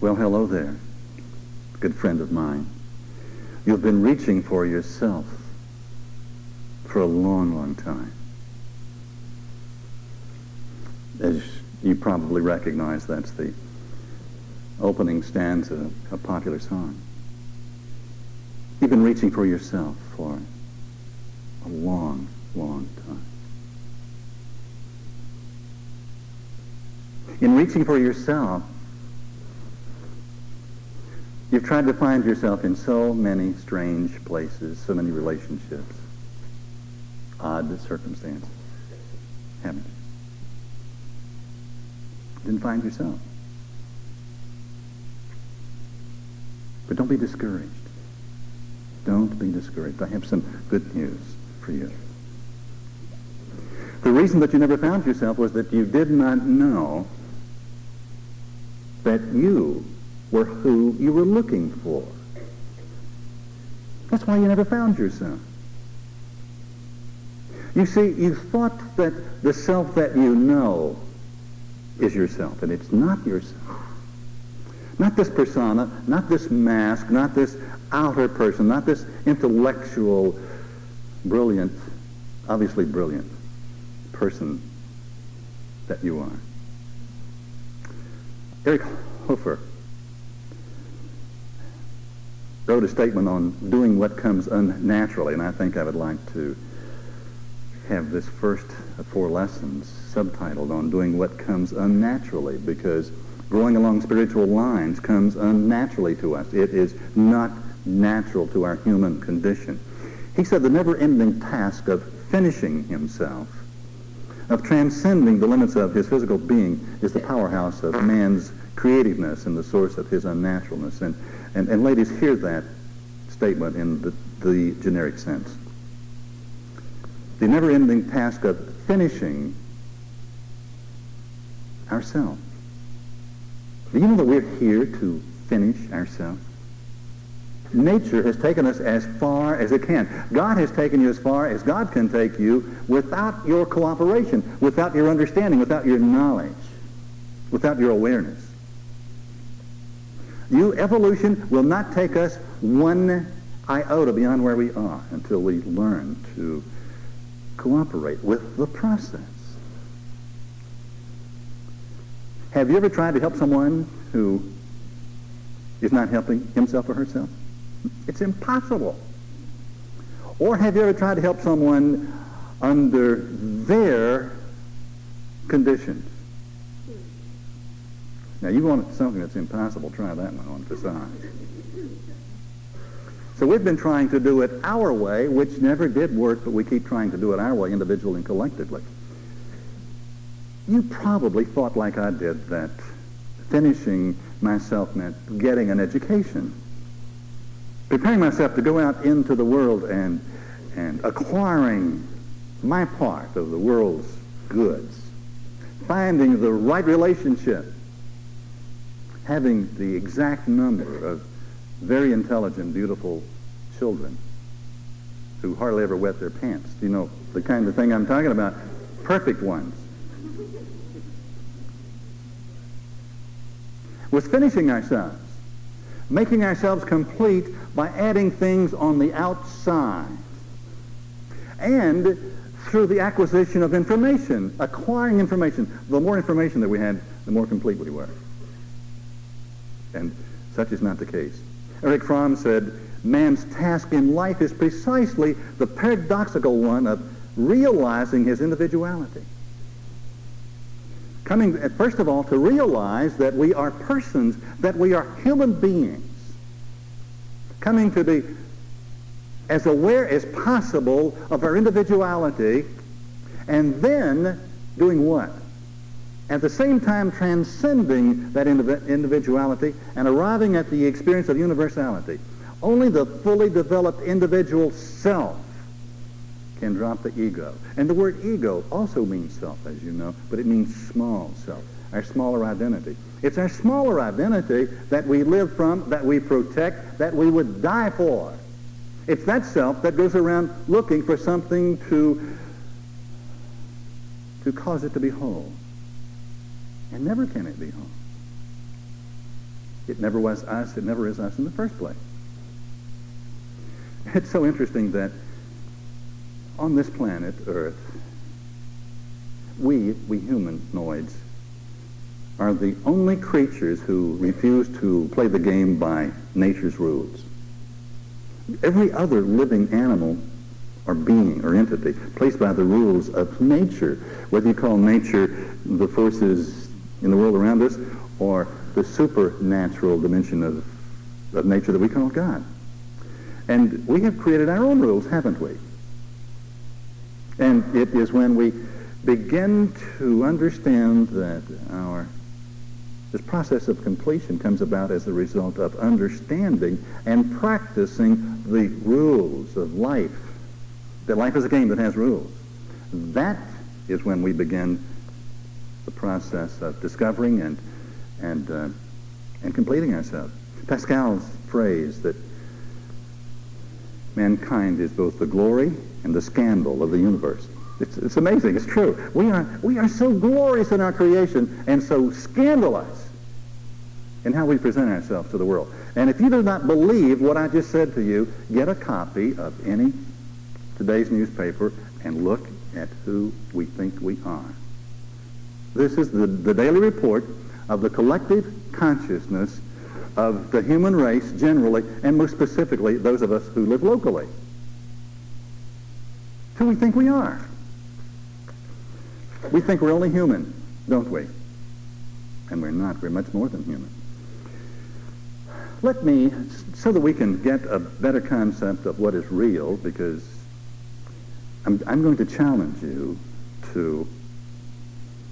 Well, hello there, good friend of mine. You've been reaching for yourself for a long, long time. As you probably recognize, that's the opening stanza of a popular song. You've been reaching for yourself for a long, long time. In reaching for yourself, you've tried to find yourself in so many strange places, so many relationships, odd circumstances, haven't you? Didn't find yourself. But don't be discouraged. Don't be discouraged. I have some good news for you. The reason that you never found yourself was that you did not know that you were who you were looking for. That's why you never found yourself. You see, you thought that the self that you know is yourself, and it's not yourself. Not this persona, not this mask, not this outer person, not this intellectual, brilliant, obviously brilliant person that you are. Eric Hofer wrote a statement on doing what comes unnaturally, and I think I would like to have this first of 4 lessons subtitled on doing what comes unnaturally, because growing along spiritual lines comes unnaturally to us. It is not natural to our human condition. He said the never-ending task of finishing himself, of transcending the limits of his physical being, is the powerhouse of man's creativeness and the source of his unnaturalness. And ladies, hear that statement in the generic sense. The never-ending task of finishing ourselves. Do you know that we're here to finish ourselves? Nature has taken us as far as it can. God has taken you as far as God can take you without your cooperation, without your understanding, without your knowledge, without your awareness. Evolution will not take us one iota beyond where we are until we learn to cooperate with the process. Have you ever tried to help someone who is not helping himself or herself? It's impossible. Or have you ever tried to help someone under their conditions? Now, you want something that's impossible, try that one on for size. So we've been trying to do it our way, which never did work, but we keep trying to do it our way, individually and collectively. You probably thought, like I did, that finishing myself meant getting an education, preparing myself to go out into the world and acquiring my part of the world's goods, finding the right relationship, having the exact number of very intelligent, beautiful children who hardly ever wet their pants. You know the kind of thing I'm talking about. Perfect ones. Was finishing ourselves, making ourselves complete by adding things on the outside, and through the acquisition of information, acquiring information. The more information that we had, the more complete we were. And such is not the case. Erich Fromm said, man's task in life is precisely the paradoxical one of realizing his individuality. Coming, first of all, to realize that we are persons, that we are human beings. Coming to be as aware as possible of our individuality, and then doing what? At the same time transcending that individuality and arriving at the experience of universality. Only the fully developed individual self can drop the ego. And the word ego also means self, as you know, but it means small self, our smaller identity. It's our smaller identity that we live from, that we protect, that we would die for. It's that self that goes around looking for something to cause it to be whole. And never can it be whole. It never was us. It never is us in the first place. It's so interesting that on this planet, Earth, we humanoids, are the only creatures who refuse to play the game by nature's rules. Every other living animal or being or entity plays by the rules of nature, whether you call nature the forces in the world around us or the supernatural dimension of nature that we call God. And we have created our own rules, haven't we? And it is when we begin to understand that this process of completion comes about as a result of understanding and practicing the rules of life. That life is a game that has rules. That is when we begin the process of discovering and completing ourselves. Pascal's phrase that mankind is both the glory and the scandal of the universe. It's amazing. It's true. We are so glorious in our creation and so scandalous in how we present ourselves to the world. And if you do not believe what I just said to you, get a copy of today's newspaper and look at who we think we are. This is the daily report of the collective consciousness of the human race generally, and most specifically those of us who live locally. Who we think we are. We think we're only human, don't we? And we're not. We're much more than human. Let me, so that we can get a better concept of what is real, because I'm going to challenge you to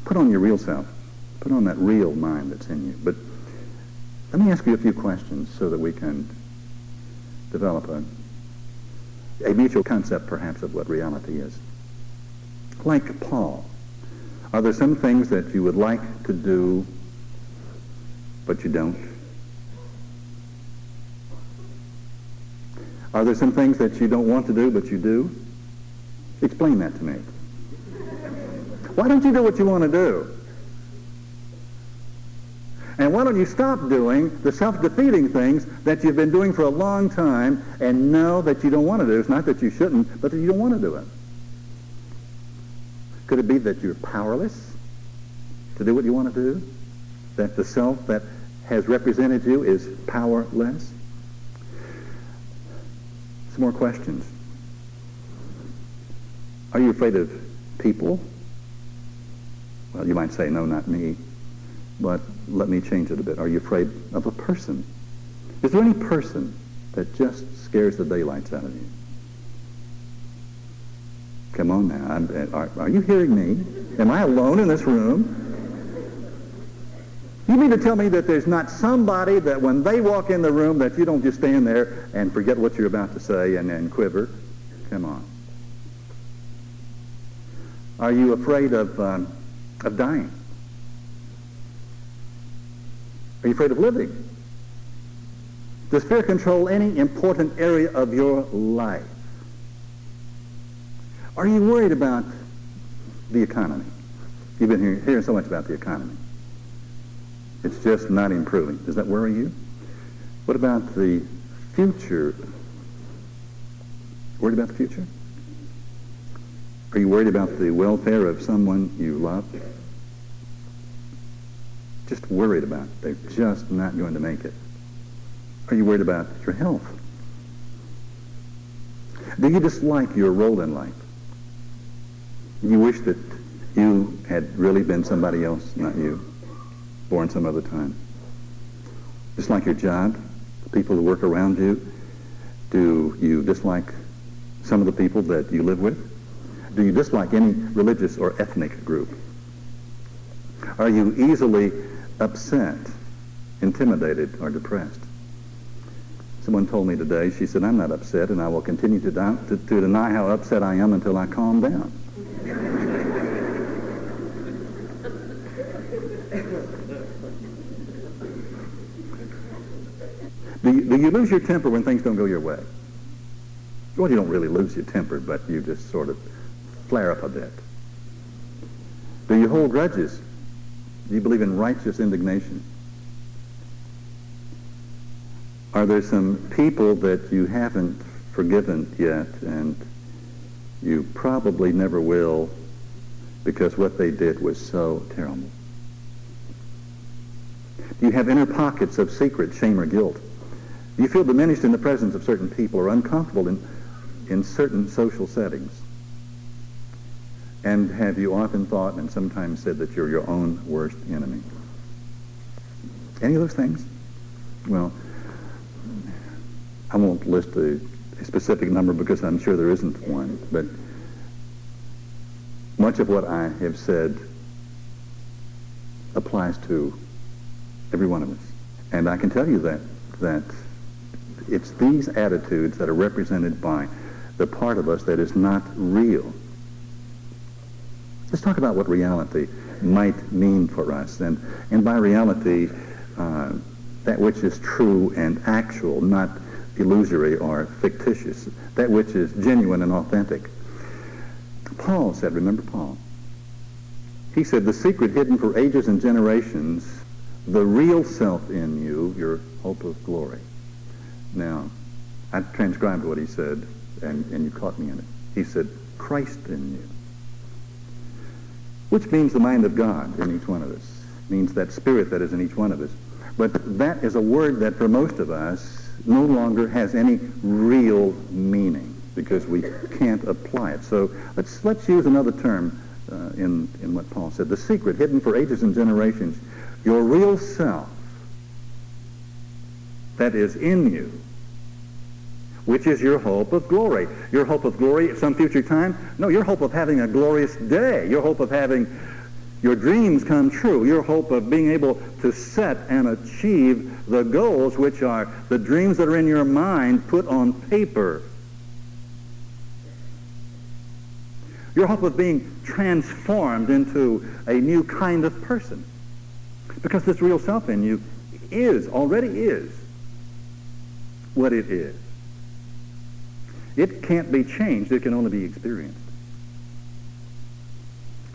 put on your real self, put on that real mind that's in you. But let me ask you a few questions so that we can develop a mutual concept, perhaps, of what reality is. Like Paul, are there some things that you would like to do, but you don't? Are there some things that you don't want to do, but you do? Explain that to me. Why don't you do what you want to do? And why don't you stop doing the self-defeating things that you've been doing for a long time and know that you don't want to do? It's not that you shouldn't, but that you don't want to do it. Could it be that you're powerless to do what you want to do? That the self that has represented you is powerless? Some more questions. Are you afraid of people? Well, you might say, no, not me. But let me change it a bit. Are you afraid of a person? Is there any person that just scares the daylights out of you? Come on now. Are you hearing me? Am I alone in this room? You mean to tell me that there's not somebody that when they walk in the room that you don't just stand there and forget what you're about to say and quiver? Come on. Are you afraid of dying? Are you afraid of living? Does fear control any important area of your life? Are you worried about the economy? You've been hearing so much about the economy. It's just not improving. Does that worry you? What about the future? Worried about the future? Are you worried about the welfare of someone you love? Just worried about it. They're just not going to make it. Are you worried about your health? Do you dislike your role in life? Do you wish that you had really been somebody else, not you, born some other time? Dislike your job, the people who work around you? Do you dislike some of the people that you live with? Do you dislike any religious or ethnic group? Are you easily upset, intimidated, or depressed? Someone told me today, she said, I'm not upset, and I will continue to deny how upset I am until I calm down. Do you lose your temper when things don't go your way? Well, you don't really lose your temper, but you just sort of flare up a bit. Do you hold grudges? Do you believe in righteous indignation? Are there some people that you haven't forgiven yet, and you probably never will, because what they did was so terrible? Do you have inner pockets of secret shame or guilt? Do you feel diminished in the presence of certain people or uncomfortable in certain social settings? And have you often thought and sometimes said that you're your own worst enemy? Any of those things? Well, I won't list a specific number because I'm sure there isn't one, but much of what I have said applies to every one of us. And I can tell you that it's these attitudes that are represented by the part of us that is not real. Let's talk about what reality might mean for us. And by reality, that which is true and actual, not illusory or fictitious, that which is genuine and authentic. Paul said, remember Paul? He said, the secret hidden for ages and generations, the real self in you, your hope of glory. Now, I transcribed what he said, and you caught me in it. He said, Christ in you. Which means the mind of God in each one of us. Means that spirit that is in each one of us. But that is a word that for most of us no longer has any real meaning because we can't apply it. So let's use another term in what Paul said. The secret hidden for ages and generations, your real self that is in you, which is your hope of glory. Your hope of glory at some future time? No, your hope of having a glorious day. Your hope of having your dreams come true. Your hope of being able to set and achieve the goals, which are the dreams that are in your mind put on paper. Your hope of being transformed into a new kind of person. Because this real self in you already is what it is. It can't be changed. It can only be experienced.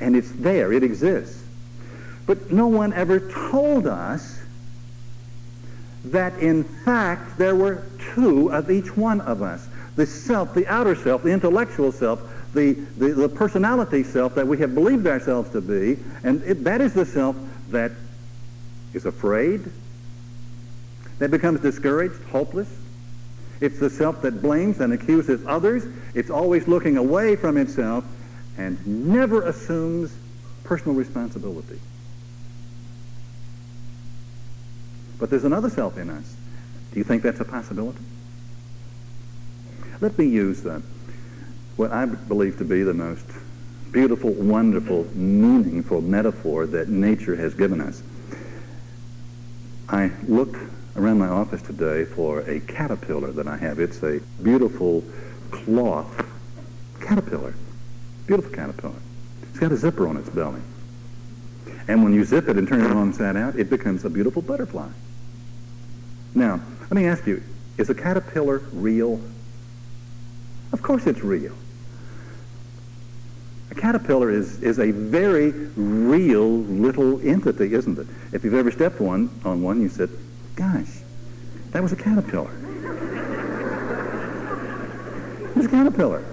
And it's there. It exists. But no one ever told us that, in fact, there were two of each one of us. The self, the outer self, the intellectual self, the personality self that we have believed ourselves to be, and that is the self that is afraid, that becomes discouraged, hopeless. It's the self that blames and accuses others. It's always looking away from itself and never assumes personal responsibility. But there's another self in us. Do you think that's a possibility? Let me use what I believe to be the most beautiful, wonderful, meaningful metaphor that nature has given us. I looked around my office today for a caterpillar that I have. It's a beautiful cloth caterpillar. Beautiful caterpillar. It's got a zipper on its belly. And when you zip it and turn it on inside out, it becomes a beautiful butterfly. Now, let me ask you, is a caterpillar real? Of course it's real. A caterpillar is a very real little entity, isn't it? If you've ever stepped on one, you said, gosh, that was a caterpillar. It was a caterpillar.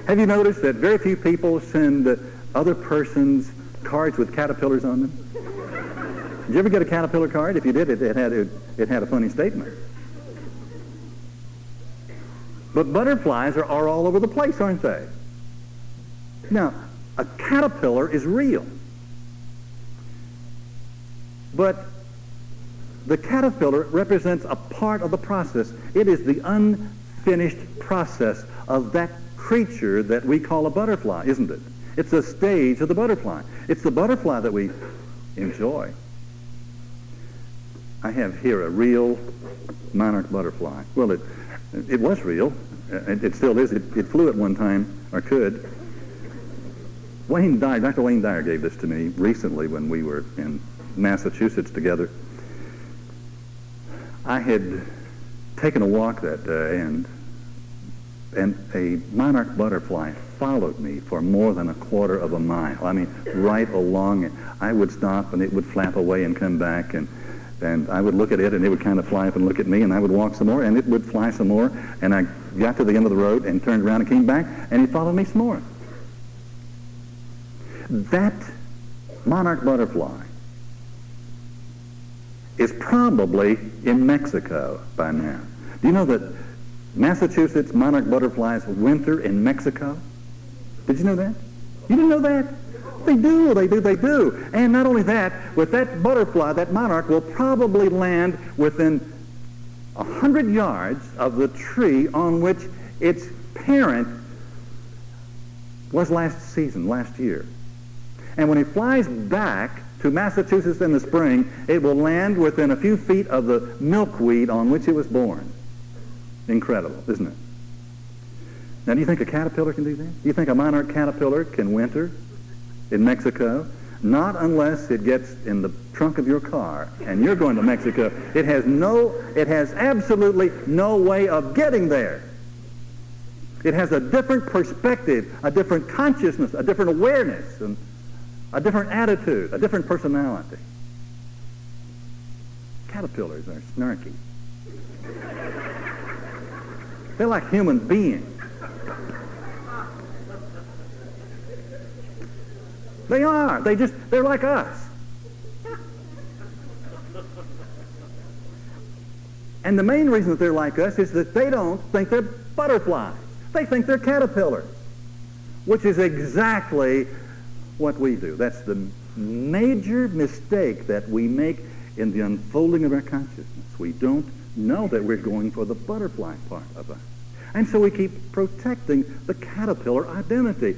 Have you noticed that very few people send other persons cards with caterpillars on them? Did you ever get a caterpillar card? If you did, it had a funny statement. But butterflies are all over the place, aren't they? Now, a caterpillar is real. But the caterpillar represents a part of the process. It is the unfinished process of that creature that we call a butterfly, isn't it? It's a stage of the butterfly. It's the butterfly that we enjoy. I have here a real monarch butterfly. Well, it was real. It still is. It flew at one time, or could. Dr. Wayne Dyer gave this to me recently when we were in Massachusetts together. I had taken a walk that day, and And a monarch butterfly followed me for more than a quarter of a mile. I mean, right along it. I would stop and it would flap away and come back, and I would look at it and it would kind of fly up and look at me, and I would walk some more and it would fly some more, and I got to the end of the road and turned around and came back and he followed me some more. That monarch butterfly is probably in Mexico by now. Do you know that Massachusetts monarch butterflies winter in Mexico? Did you know that? You didn't know that? They do, they do, they do. And not only that, with that butterfly, that monarch will probably land within 100 yards of the tree on which its parent was last year. And when it flies back to Massachusetts in the spring, it will land within a few feet of the milkweed on which it was born. Incredible, isn't it? Now, do you think a caterpillar can do that? Do you think a monarch caterpillar can winter in Mexico? Not unless it gets in the trunk of your car and you're going to Mexico. It has absolutely no way of getting there. It has a different perspective, a different consciousness, a different awareness, and a different attitude, a different personality. Caterpillars are snarky. They're like human beings. They are. They're like us. And the main reason that they're like us is that they don't think they're butterflies. They think they're caterpillars, which is exactly what we do. That's the major mistake that we make in the unfolding of our consciousness. We don't know that we're going for the butterfly part of us. And so we keep protecting the caterpillar identity.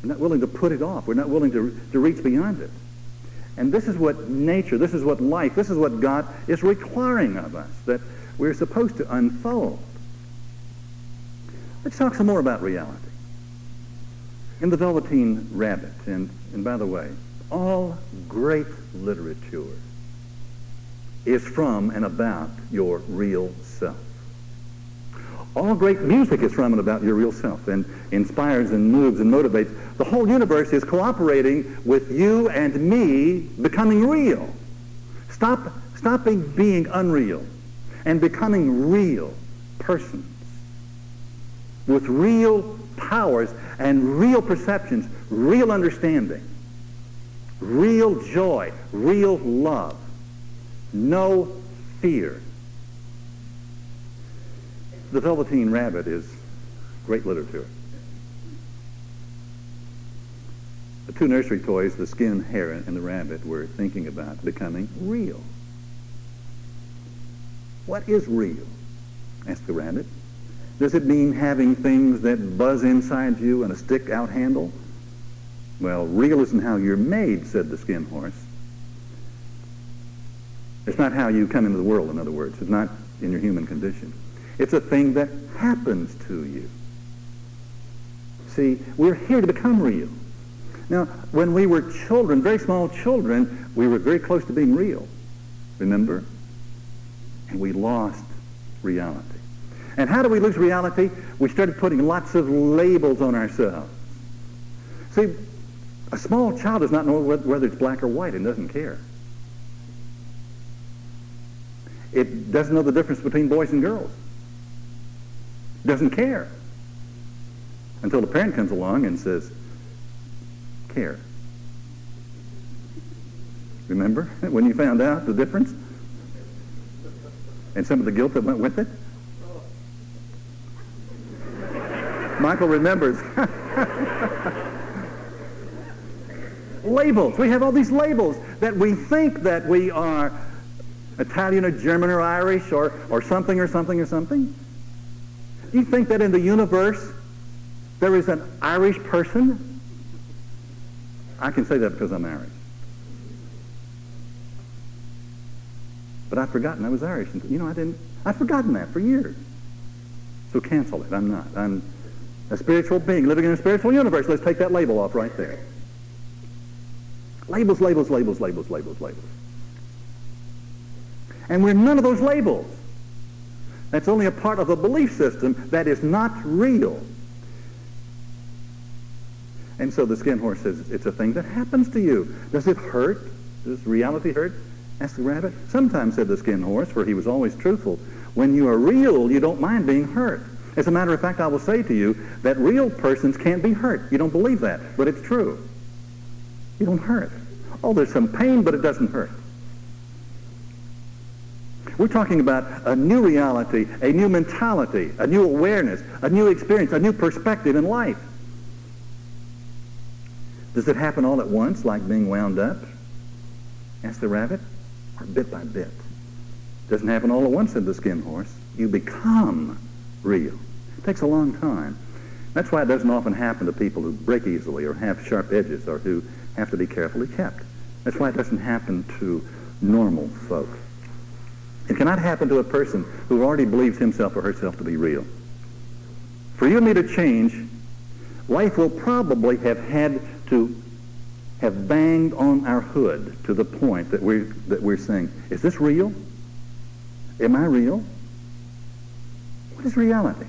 We're not willing to put it off. We're not willing to reach beyond it. And this is what nature, this is what life, this is what God is requiring of us, that we're supposed to unfold. Let's talk some more about reality. In The Velveteen Rabbit, and by the way, all great literature is from and about your real self. All great music is from and about your real self and inspires and moves and motivates. The whole universe is cooperating with you and me becoming real. Stopping being unreal and becoming real persons with real powers and real perceptions, real understanding, real joy, real love, no fear. The Velveteen Rabbit is great literature. The two nursery toys, the skin heron and the rabbit, were thinking about becoming real. What is real? Asked the rabbit. Does it mean having things that buzz inside you and a stick-out handle? Well, real isn't how you're made, said the skin horse. It's not how you come into the world, in other words. It's not in your human condition. It's a thing that happens to you. See, we're here to become real. Now, when we were children, very small children, we were very close to being real. Remember? And we lost reality. And how do we lose reality? We started putting lots of labels on ourselves. See, a small child does not know whether it's black or white and doesn't care. It doesn't know the difference between boys and girls. Doesn't care. Until the parent comes along and says, care. Remember when you found out the difference? And some of the guilt that went with it? Michael remembers. Labels. We have all these labels that we think that we are Italian or German or Irish or something or something or something. Do you think that in the universe there is an Irish person? I can say that because I'm Irish. But I've forgotten I was Irish. I've forgotten that for years. So cancel it. I'm not. I'm a spiritual being living in a spiritual universe. Let's take that label off right there. Labels, labels, labels, labels, labels, labels. And we're none of those labels. That's only a part of a belief system that is not real. And so the skin horse says, it's a thing that happens to you. Does it hurt? Does reality hurt? Asked the rabbit. Sometimes, said the skin horse, for he was always truthful, when you are real, you don't mind being hurt. As a matter of fact, I will say to you that real persons can't be hurt. You don't believe that, but it's true. You don't hurt. Oh, there's some pain, but it doesn't hurt. We're talking about a new reality, a new mentality, a new awareness, a new experience, a new perspective in life. Does it happen all at once, like being wound up? Asked the rabbit. Or bit by bit? It doesn't happen all at once, said the skin horse. You become real. It takes a long time. That's why it doesn't often happen to people who break easily or have sharp edges or who have to be carefully kept. That's why it doesn't happen to normal folk. It cannot happen to a person who already believes himself or herself to be real. For you and me to change, life will probably have had to have banged on our hood to the point that we're saying, is this real? Am I real? What is reality?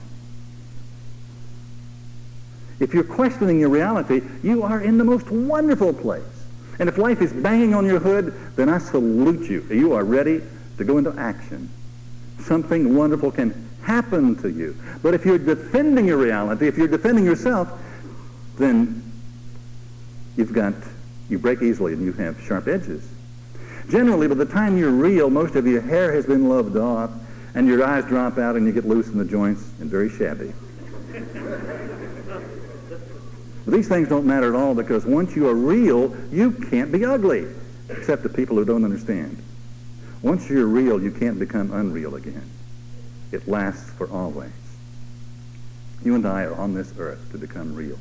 If you're questioning your reality, you are in the most wonderful place. And if life is banging on your hood, then I salute you. You are ready to go into action. Something wonderful can happen to you. But if you're defending your reality, if you're defending yourself, then you break easily and you have sharp edges. Generally, by the time you're real, most of your hair has been loved off and your eyes drop out and you get loose in the joints and very shabby. But these things don't matter at all, because once you are real, you can't be ugly, except to people who don't understand. Once you're real, you can't become unreal again. It lasts for always. You and I are on this earth to become real.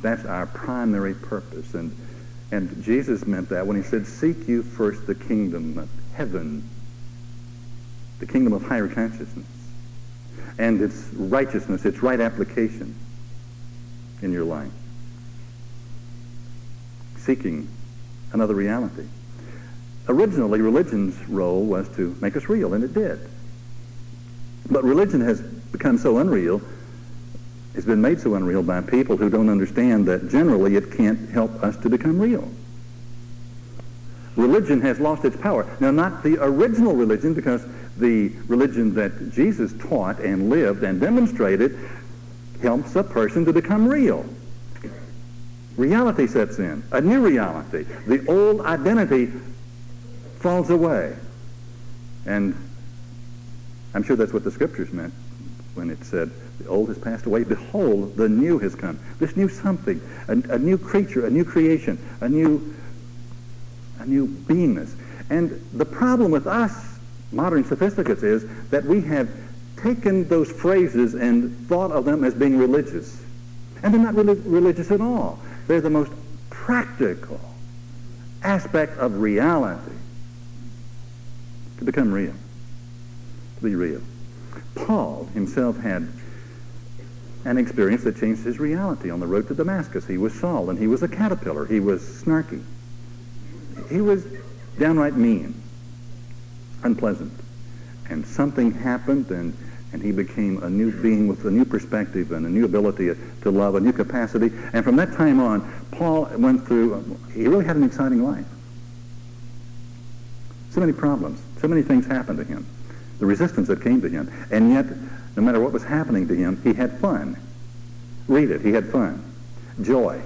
That's our primary purpose. And Jesus meant that when he said, seek you first the kingdom of heaven, the kingdom of higher consciousness, and its righteousness, its right application in your life. Seeking another reality. Originally, religion's role was to make us real, and it did. But religion has become so unreal, it's been made so unreal by people who don't understand that generally it can't help us to become real. Religion has lost its power. Now, not the original religion, because the religion that Jesus taught and lived and demonstrated helps a person to become real. Reality sets in, a new reality. The old identity falls away. And I'm sure that's what the scriptures meant when it said, the old has passed away, behold, the new has come. This new something, a new creature, a new creation, a new beingness. And the problem with us, modern sophisticates, is that we have taken those phrases and thought of them as being religious. And they're not religious at all. They're the most practical aspect of reality. To become real. To be real. Paul himself had an experience that changed his reality on the road to Damascus. He was Saul, and he was a caterpillar. He was snarky. He was downright mean, unpleasant. And something happened, and he became a new being with a new perspective and a new ability to love, a new capacity. And from that time on, Paul went through, he really had an exciting life. So many problems, so many things happened to him. The resistance that came to him. And yet, no matter what was happening to him, he had fun. Read it, he had fun. Joy.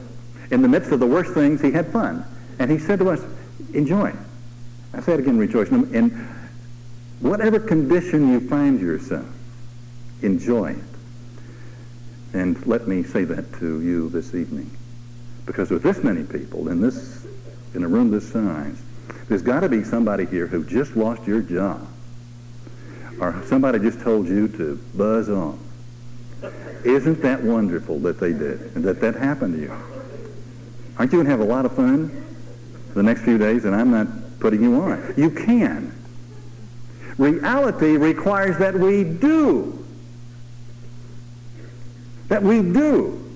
In the midst of the worst things, he had fun. And he said to us, enjoy. I say it again, rejoice. In whatever condition you find yourself, enjoy it. And let me say that to you this evening. Because with this many people in a room this size, there's got to be somebody here who just lost your job. Or somebody just told you to buzz on. Isn't that wonderful that they did, and that happened to you? Aren't you going to have a lot of fun the next few days? And I'm not putting you on. You can. Reality requires that we do. That we do.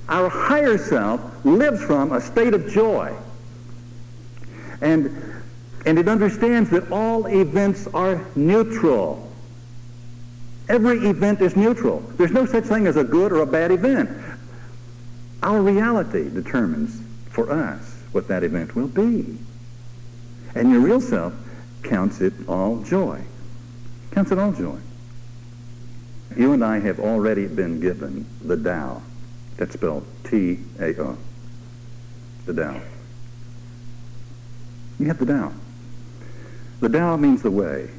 Our higher self lives from a state of joy. And it understands that all events are neutral. Every event is neutral. There's no such thing as a good or a bad event. Our reality determines for us what that event will be. And your real self counts it all joy. Counts it all joy. You and I have already been given the Tao. That's spelled T-A-O. The Tao. You have the Tao. The Tao means the way.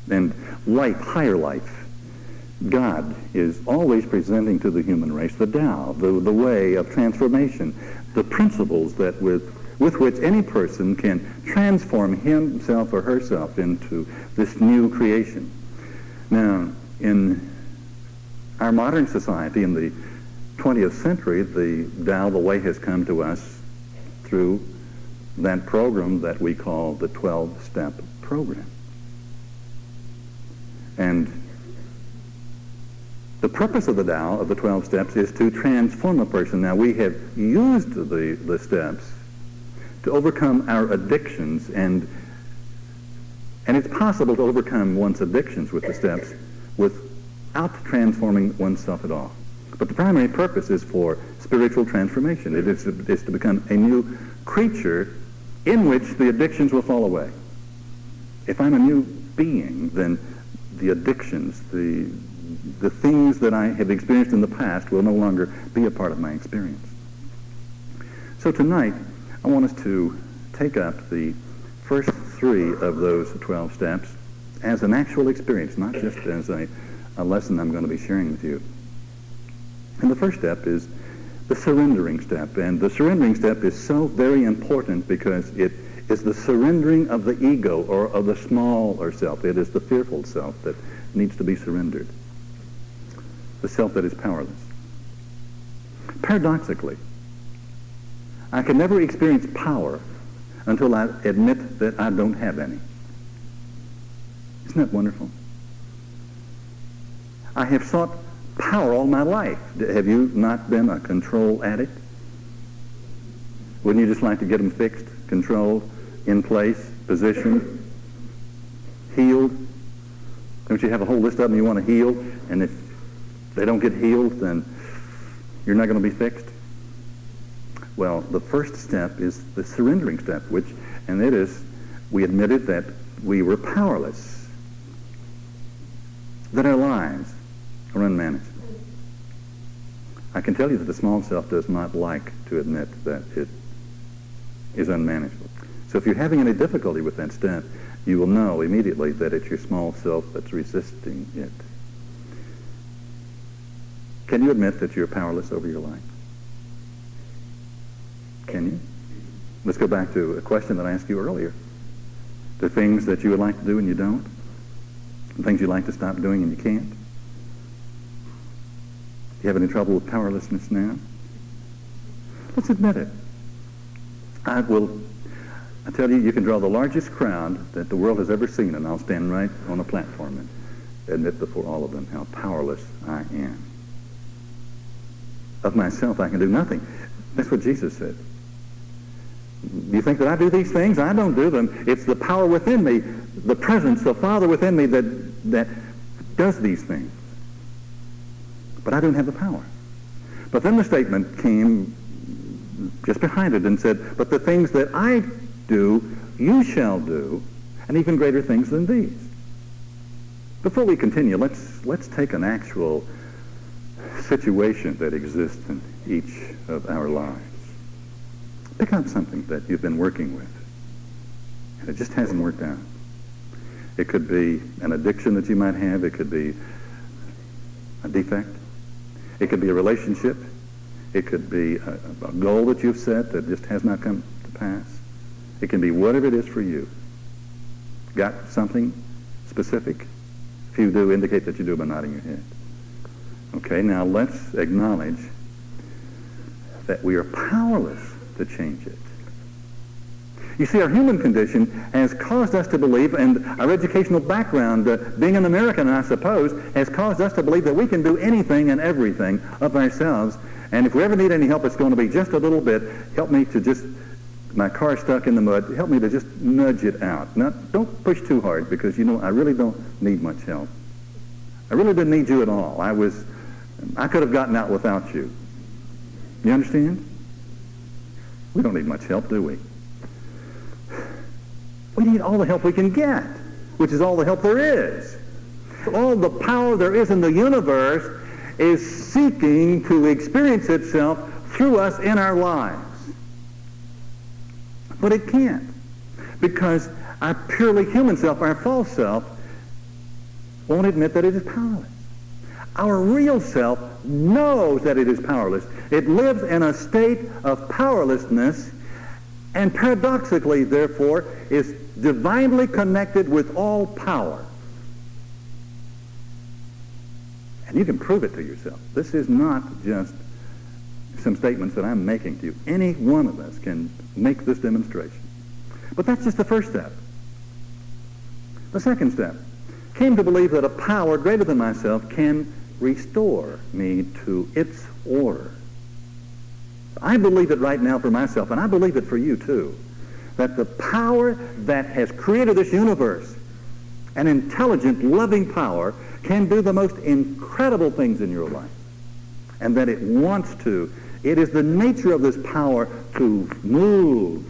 And life, higher life. God is always presenting to the human race the Tao, the way of transformation, the principles that with which any person can transform himself or herself into this new creation. Now, in our modern society, in the 20th century, the Tao, the way, has come to us through that program that we call the 12-step program. And the purpose of the Tao, of the 12 steps, is to transform a person. Now, we have used the steps to overcome our addictions, and it's possible to overcome one's addictions with the steps without transforming oneself at all. But the primary purpose is for spiritual transformation. It is to become a new creature in which the addictions will fall away. If I'm a new being, then the addictions, the things that I have experienced in the past will no longer be a part of my experience. So tonight, I want us to take up the first 3 of those 12 steps as an actual experience, not just as a lesson I'm going to be sharing with you. And the first step is the surrendering step. And the surrendering step is so very important because it is the surrendering of the ego, or of the smaller self. It is the fearful self that needs to be surrendered. The self that is powerless. Paradoxically, I can never experience power until I admit that I don't have any. Isn't that wonderful? I have sought power all my life. Have you not been a control addict? Wouldn't you just like to get them fixed, controlled, in place, positioned, healed? Don't you have a whole list of them you want to heal? And if they don't get healed, then you're not going to be fixed? Well, the first step is the surrendering step, and it is, we admitted that we were powerless, that our lives are unmanageable. I can tell you that the small self does not like to admit that it is unmanageable. So if you're having any difficulty with that step, you will know immediately that it's your small self that's resisting it. Can you admit that you're powerless over your life? Can you? Let's go back to a question that I asked you earlier. The things that you would like to do and you don't. The things you'd like to stop doing and you can't. Do you have any trouble with powerlessness now? Let's admit it. I tell you, you can draw the largest crowd that the world has ever seen, and I'll stand right on a platform and admit before all of them how powerless I am. Of myself, I can do nothing. That's what Jesus said. You think that I do these things? I don't do them. It's the power within me, the presence, the Father within me that does these things. But I don't have the power. But then the statement came just behind it and said, but the things that I do, you shall do, and even greater things than these. Before we continue, let's take an actual situation that exists in each of our lives. Pick out something that you've been working with, and it just hasn't worked out. It could be an addiction that you might have. It could be a defect. It could be a relationship. It could be a goal that you've set that just has not come to pass. It can be whatever it is for you. Got something specific? If you do, indicate that you do by nodding your head. Okay, now let's acknowledge that we are powerless to change it. You see, our human condition has caused us to believe, and our educational background, being an American, I suppose, has caused us to believe that we can do anything and everything of ourselves. And if we ever need any help, it's going to be just a little bit. Help me to just, my car's stuck in the mud, help me to just nudge it out. Now, don't push too hard, because, you know, I really don't need much help. I really didn't need you at all. I could have gotten out without you. You understand? We don't need much help, do we? We need all the help we can get, which is all the help there is. All the power there is in the universe is seeking to experience itself through us in our lives. But it can't, because our purely human self, our false self, won't admit that it is powerless. Our real self knows that it is powerless. It lives in a state of powerlessness, and paradoxically, therefore, is divinely connected with all power. And you can prove it to yourself. This is not just some statements that I'm making to you. Any one of us can make this demonstration. But that's just the first step. The second step came to believe that a power greater than myself can restore me to its order. I believe it right now for myself, and I believe it for you too, that the power that has created this universe, an intelligent, loving power, can do the most incredible things in your life, and that it wants to. It is the nature of this power to move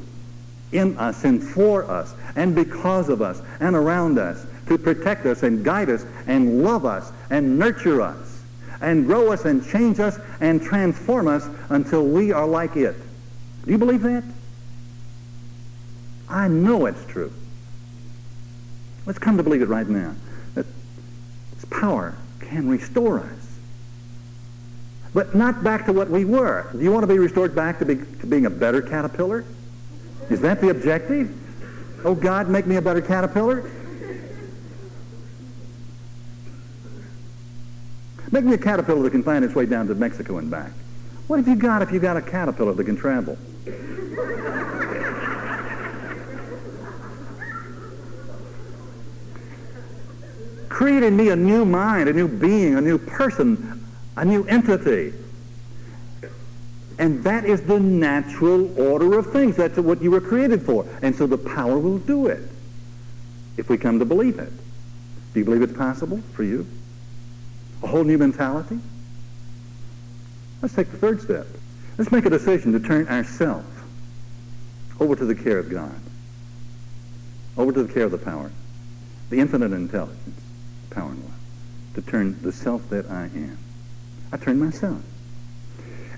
in us and for us and because of us and around us, to protect us and guide us and love us and nurture us and grow us and change us and transform us until we are like it. Do you believe that? I know it's true. Let's come to believe it right now, that this power can restore us. But not back to what we were. Do you want to be restored back to being a better caterpillar? Is that the objective? Oh, God, make me a better caterpillar? Make me a caterpillar that can find its way down to Mexico and back. What have you got if you got a caterpillar that can travel? Create in me a new mind, a new being, a new person, a new entity. And that is the natural order of things. That's what you were created for. And so the power will do it if we come to believe it. Do you believe it's possible for you? A whole new mentality? Let's take the third step. Let's make a decision to turn ourself over to the care of God, over to the care of the power, the infinite intelligence, power and love, to turn the self that I am. I turn myself.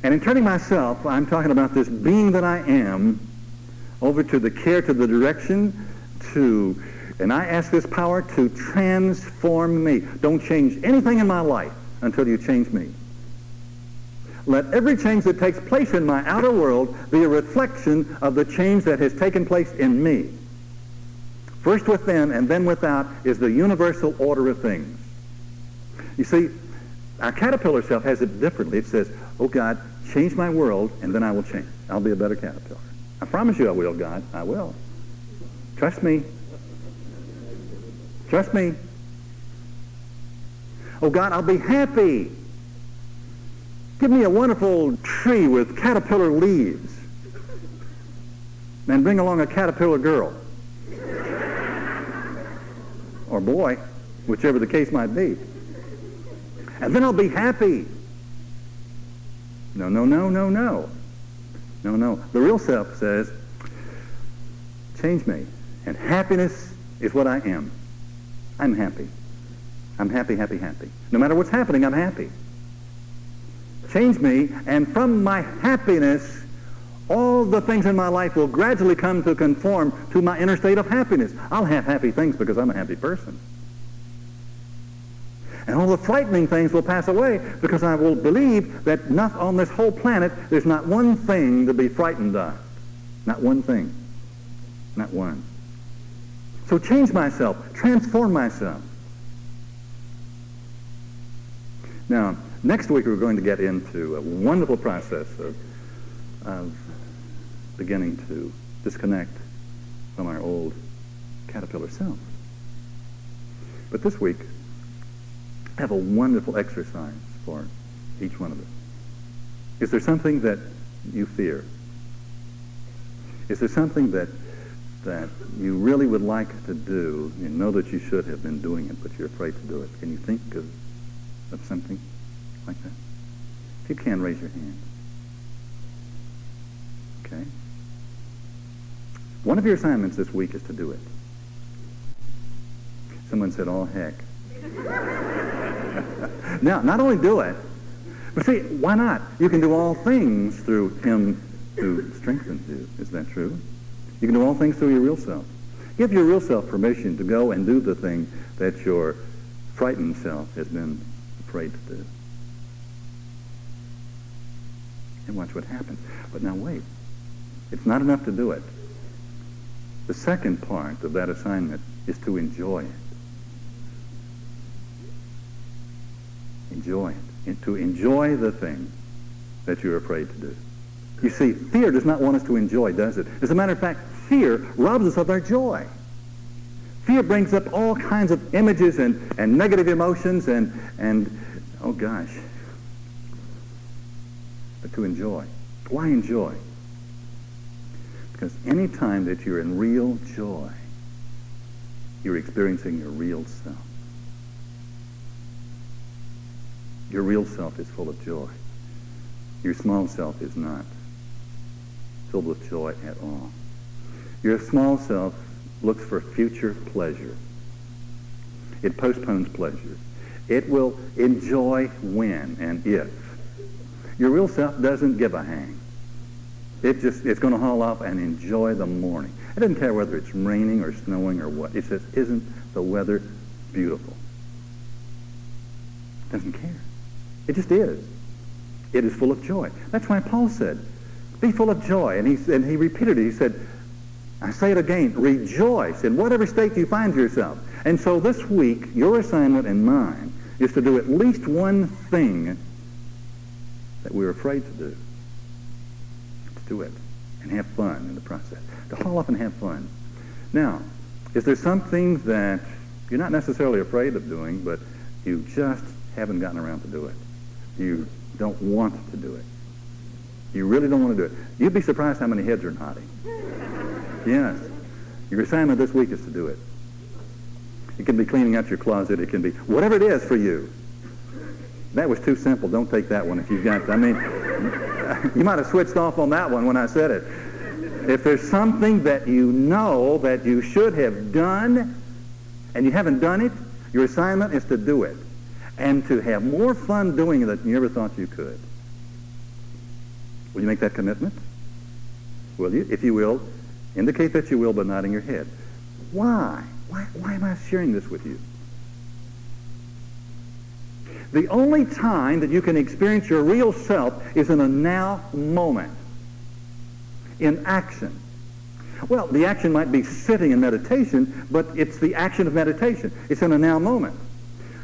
And in turning myself, I'm talking about this being that I am over to the care, to the direction, and I ask this power to transform me. Don't change anything in my life until you change me. Let every change that takes place in my outer world be a reflection of the change that has taken place in me. First within and then without is the universal order of things. You see, our caterpillar self has it differently. It says, oh God, change my world and then I will change. I'll be a better caterpillar. I promise you I will, God. I will. Trust me. Trust me. Oh God, I'll be happy. Give me a wonderful tree with caterpillar leaves. And bring along a caterpillar girl. Or boy, whichever the case might be. And then I'll be happy. No, no, no, no, no. No, no. The real self says, change me. And happiness is what I am. I'm happy. I'm happy, happy, happy. No matter what's happening, I'm happy. Change me, and from my happiness, all the things in my life will gradually come to conform to my inner state of happiness. I'll have happy things because I'm a happy person. And all the frightening things will pass away because I will believe that not on this whole planet there's not one thing to be frightened of. Not one thing. Not one. So change myself. Transform myself. Now, next week we're going to get into a wonderful process of beginning to disconnect from our old caterpillar self. But this week, I have a wonderful exercise for each one of us. Is there something that you fear? Is there something that you really would like to do? You know that you should have been doing it, but you're afraid to do it. Can you think of of something like that? If you can, raise your hand. Okay. One of your assignments this week is to do it. Someone said, oh, heck. Now, not only do it, but see, why not? You can do all things through him who strengthens you. Is that true? You can do all things through your real self. Give your real self permission to go and do the thing that your frightened self has been afraid to do. And watch what happens. But now wait. It's not enough to do it. The second part of that assignment is to enjoy it. Enjoy it. And to enjoy the thing that you're afraid to do. You see, fear does not want us to enjoy, does it? As a matter of fact, fear robs us of our joy. Fear brings up all kinds of images and negative emotions and oh gosh. But to enjoy. Why enjoy? Because any time that you're in real joy, you're experiencing your real self. Your real self is full of joy. Your small self is not filled with joy at all. Your small self looks for future pleasure. It postpones pleasure. It will enjoy when and if. Your real self doesn't give a hang. It's going to haul off and enjoy the morning. It doesn't care whether it's raining or snowing or what. It says, isn't the weather beautiful? It doesn't care. It just is. It is full of joy. That's why Paul said, be full of joy. And he repeated it. He said, I say it again, rejoice in whatever state you find yourself. And so this week, your assignment and mine is to do at least one thing that we're afraid to do. To do it and have fun in the process. To haul off and have fun. Now, is there something that you're not necessarily afraid of doing, but you just haven't gotten around to do it? You don't want to do it. You really don't want to do it. You'd be surprised how many heads are nodding. Yes. Your assignment this week is to do it. It can be cleaning out your closet. It can be whatever it is for you. That was too simple. Don't take that one if you've got, you might have switched off on that one when I said it. If there's something that you know that you should have done and you haven't done it, your assignment is to do it and to have more fun doing it than you ever thought you could. Will you make that commitment? Will you? If you will, indicate that you will by nodding your head. Why? Why am I sharing this with you? The only time that you can experience your real self is in a now moment. In action. Well, the action might be sitting in meditation, but it's the action of meditation. It's in a now moment.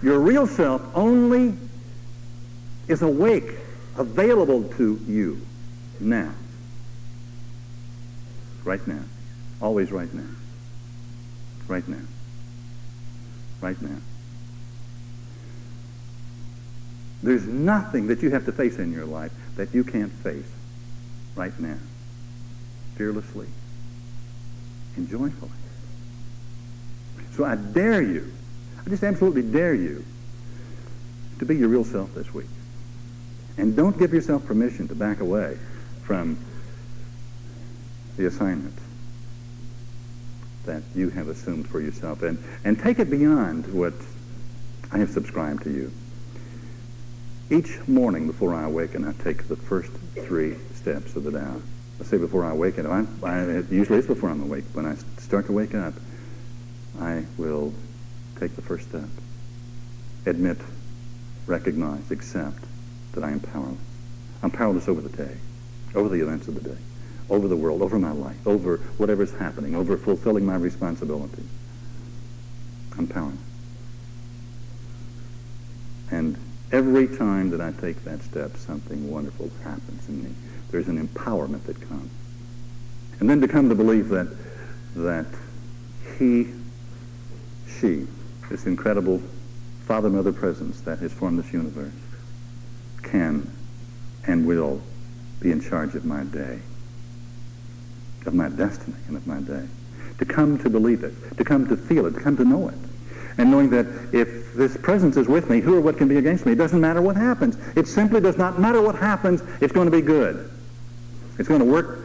Your real self only is awake, available to you now. Right now. Always right now. Right now. Right now. There's nothing that you have to face in your life that you can't face right now. Fearlessly and joyfully. So I dare you, I just absolutely dare you to be your real self this week. And don't give yourself permission to back away from the assignment that you have assumed for yourself. And take it beyond what I have subscribed to you. Each morning before I awaken, I take the first 3 steps of the Tao. Let's say before I awaken. Usually it's before I'm awake. When I start to wake up, I will take the first step. Admit, recognize, accept that I am powerless. I'm powerless over the day, over the events of the day, over the world, over my life, over whatever's happening, over fulfilling my responsibilities. I'm powerless. And every time that I take that step, something wonderful happens in me. There's an empowerment that comes. And then to come to believe that he, she, this incredible Father, Mother presence that has formed this universe, can and will be in charge of my day, of my destiny and of my day. To come to believe it, to come to feel it, to come to know it. And knowing that if this presence is with me, who or what can be against me? It doesn't matter what happens. It simply does not matter what happens. It's going to be good. It's going to work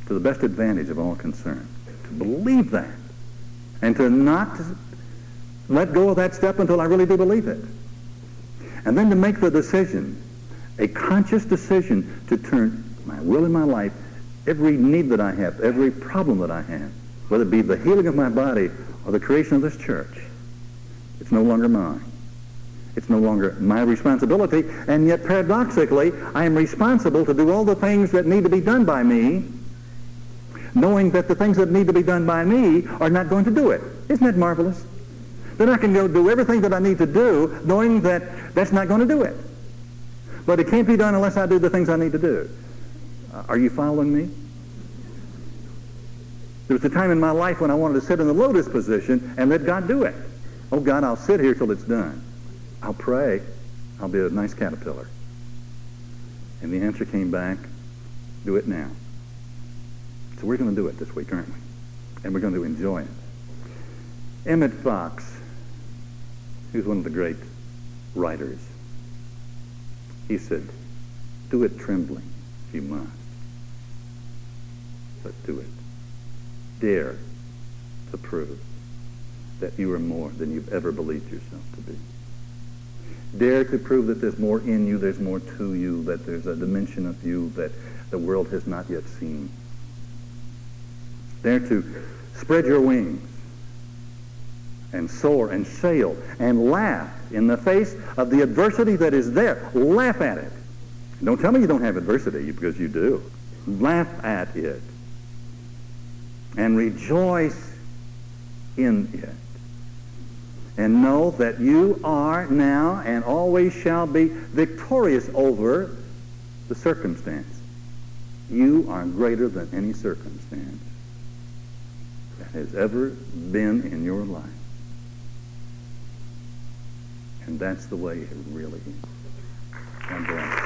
to the best advantage of all concerned. To believe that. And to not let go of that step until I really do believe it. And then to make the decision, a conscious decision to turn my will in my life, every need that I have, every problem that I have, whether it be the healing of my body or the creation of this church, it's no longer mine. It's no longer my responsibility, and yet paradoxically, I am responsible to do all the things that need to be done by me, knowing that the things that need to be done by me are not going to do it. Isn't that marvelous? Then I can go do everything that I need to do, knowing that that's not going to do it. But it can't be done unless I do the things I need to do. Are you following me? There was a time in my life when I wanted to sit in the lotus position and let God do it. Oh, God, I'll sit here till it's done. I'll pray. I'll be a nice caterpillar. And the answer came back, do it now. So we're going to do it this week, aren't we? And we're going to enjoy it. Emmett Fox, who's one of the great writers, he said, do it trembling if you must. But do it. Dare to prove that you are more than you've ever believed yourself to be. Dare to prove that there's more in you, there's more to you, that there's a dimension of you that the world has not yet seen. Dare to spread your wings and soar and sail and laugh in the face of the adversity that is there. Laugh at it. Don't tell me you don't have adversity, because you do. Laugh at it. And rejoice in it. And know that you are now and always shall be victorious over the circumstance. You are greater than any circumstance that has ever been in your life. And that's the way it really is. God bless.